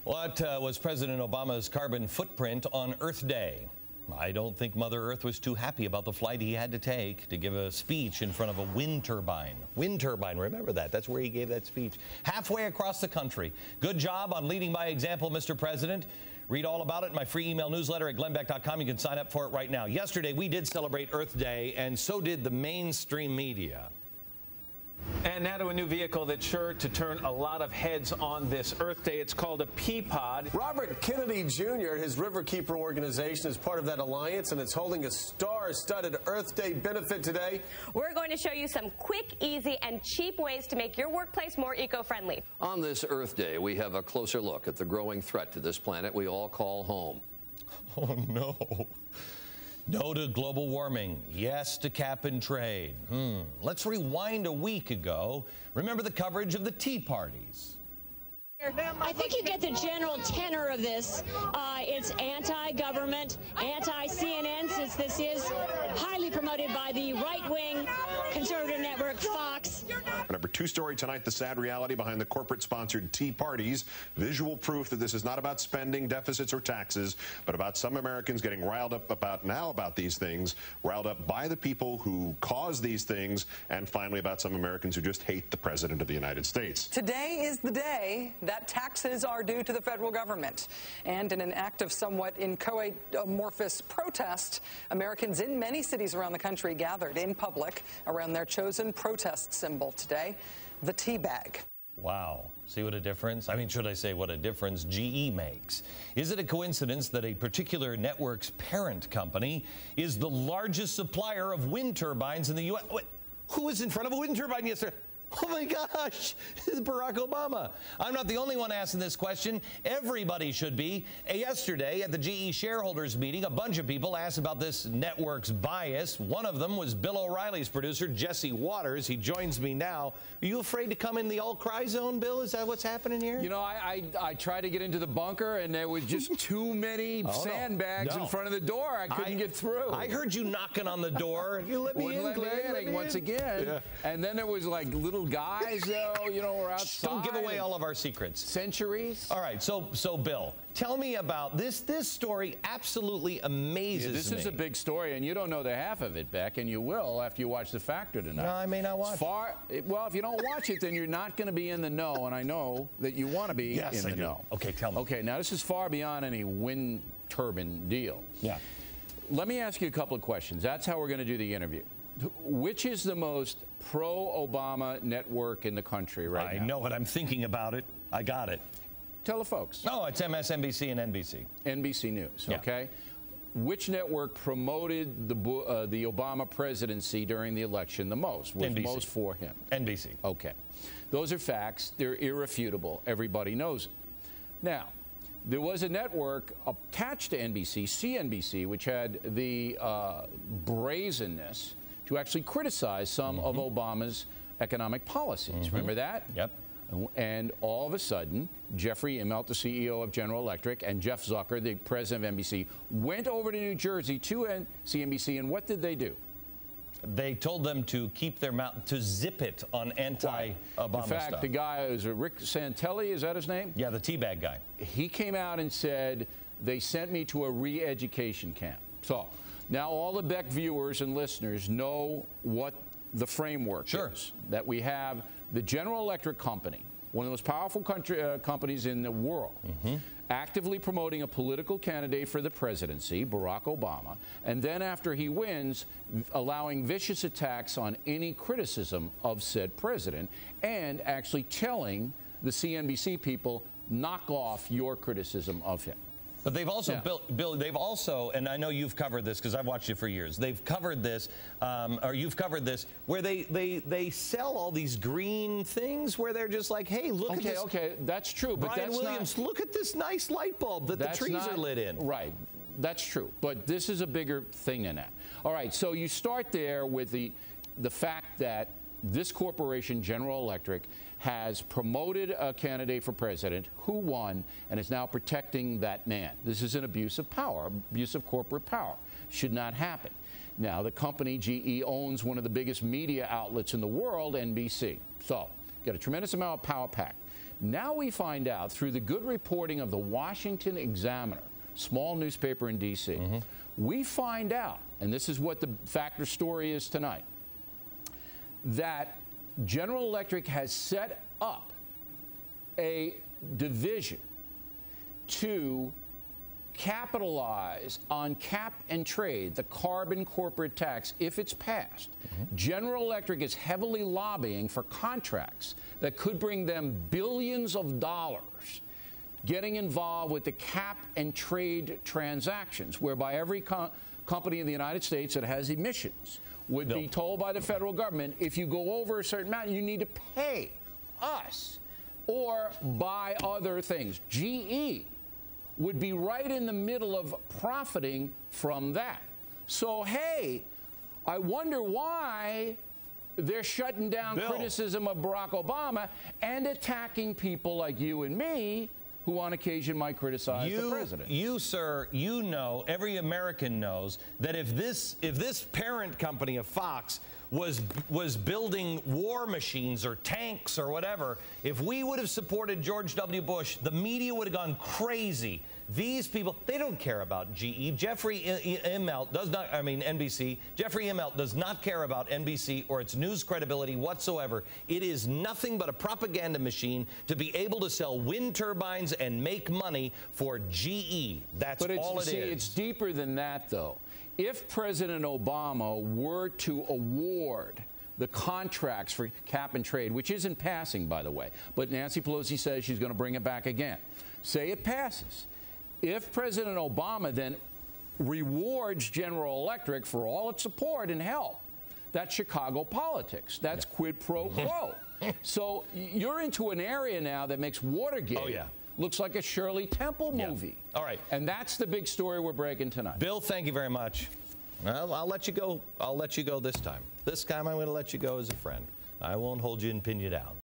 What was President Obama's carbon footprint on Earth Day? I don't think Mother Earth was too happy about the flight he had to take to give a speech in front of a wind turbine. Wind turbine, remember that. That's where he gave that speech. Halfway across the country. Good job on leading by example, Mr. President. Read all about it in my free email newsletter at glennbeck.com. You can sign up for it right now. Yesterday, we did celebrate Earth Day, and so did the mainstream media. And now to a new vehicle that's sure to turn a lot of heads on this Earth Day. It's called a Peapod. Robert Kennedy Jr., his Riverkeeper organization, is part of that alliance, and it's holding a star-studded Earth Day benefit today. We're going to show you some quick, easy, and cheap ways to make your workplace more eco-friendly. On this Earth Day, we have a closer look at the growing threat to this planet we all call home. Oh, no. No to global warming. Yes to cap and trade. Let's rewind a week ago. Remember the coverage of the Tea Parties. I think you get the general tenor of this. It's anti-government, anti-CNN, since this is highly promoted by the right-wing conservative network Fox. Number two story tonight, the sad reality behind the corporate-sponsored Tea Parties. Visual proof that this is not about spending, deficits, or taxes, but about some Americans getting riled up about these things, riled up by the people who cause these things, and finally about some Americans who just hate the President of the United States. Today is the day that taxes are due to the federal government. And in an act of somewhat inchoate amorphous protest, Americans in many cities around the country gathered in public around their chosen protest symbol today, the tea bag. Wow. See what a difference? I mean, should I say what a difference GE makes? Is it a coincidence that a particular network's parent company is the largest supplier of wind turbines in the U.S.? Wait, who was in front of a wind turbine yesterday? Oh my gosh, it's Barack Obama. I'm not the only one asking this question. Everybody should be. Yesterday at the GE shareholders meeting, a bunch of people asked about this network's bias. One of them was Bill O'Reilly's producer, Jesse Waters. He joins me now. Are you afraid to come in the all-cry zone, Bill? Is that what's happening here? You know, I tried to get into the bunker, and there was just too many sandbags in front of the door. I couldn't get through. I heard you knocking on the door. You let me in, Glenn. Once again. Yeah. And then there was like little guys, you know, were outside. Don't give away all of our secrets. Centuries. All right, so Bill, tell me about this. This story absolutely amazes me. This is a big story, and you don't know the half of it, Beck, and you will after you watch The Factor tonight. No, I may not watch. Well, if you don't watch it, then you're not going to be in the know, and I know that you want to be in the know. Okay, tell me. Okay, now this is far beyond any wind turbine deal. Yeah. Let me ask you a couple of questions. That's how we're going to do the interview. Which is the most pro-Obama network in the country right now? I know it. I'm thinking about it. I got it. Tell the folks. No, it's MSNBC and NBC. NBC News, yeah. Okay. Which network promoted the Obama presidency during the election the most? Was NBC. Most for him? NBC. Okay. Those are facts. They're irrefutable. Everybody knows it. Now, there was a network attached to NBC, CNBC, which had the brazenness to actually criticize some of Obama's economic policies. Remember that? Yep. And all of a sudden, Jeffrey Immelt, the CEO of General Electric, and Jeff Zucker, the president of NBC, went over to New Jersey to CNBC, and what did they do? They told them to keep their mouth, to zip it on anti-Obama stuff. In fact, the guy is Rick Santelli, is that his name? Yeah, the teabag guy. He came out and said, they sent me to a re-education camp. So now all the Beck viewers and listeners know what the framework is. That we have the General Electric Company, one of the most powerful companies in the world, actively promoting a political candidate for the presidency, Barack Obama, and then after he wins, allowing vicious attacks on any criticism of said president, and actually telling the CNBC people, knock off your criticism of him. But they've also, Bill, they've also, and I know you've covered this because I've watched it for years, they've covered this, or you've covered this, where they sell all these green things where they're just like, hey, look at this. Okay, that's true. But Brian Williams, look at this nice light bulb that the trees are lit in. Right. That's true. But this is a bigger thing than that. All right, so you start there with the fact that this corporation, General Electric, has promoted a candidate for president who won and is now protecting that man. This is an abuse of power, abuse of corporate power. Should not happen. Now, the company, GE, owns one of the biggest media outlets in the world, NBC. So, got a tremendous amount of power packed. Now we find out through the good reporting of the Washington Examiner, small newspaper in D.C., we find out, and this is what the factor story is tonight, that General Electric has set up a division to capitalize on cap and trade, the carbon corporate tax, if it's passed. General Electric is heavily lobbying for contracts that could bring them billions of dollars, getting involved with the cap and trade transactions, whereby every company in the United States that has emissions would be told by the federal government, if you go over a certain amount, you need to pay us or buy other things. GE would be right in the middle of profiting from that. So, hey, I wonder why they're shutting down criticism of Barack Obama and attacking people like you and me who on occasion might criticize the president. You, sir, you know, every American knows that if this parent company of Fox was building war machines or tanks or whatever, if we would have supported George W. Bush, the media would have gone crazy. These people, they don't care about GE. Jeffrey Immelt does not, I mean NBC, Jeffrey Immelt does not care about NBC or its news credibility whatsoever. It is nothing but a propaganda machine to be able to sell wind turbines and make money for GE. That's all it is. It's deeper than that, though. If President Obama were to award the contracts for cap and trade, which isn't passing, by the way, but Nancy Pelosi says she's going to bring it back again. Say it passes. If President Obama then rewards General Electric for all its support and help, that's Chicago politics. That's quid pro quo. So you're into an area now that makes Watergate looks like a Shirley Temple movie. All right. And that's the big story we're breaking tonight. Bill, thank you very much. I'll let you go. I'll let you go this time. This time I'm going to let you go as a friend. I won't hold you and pin you down.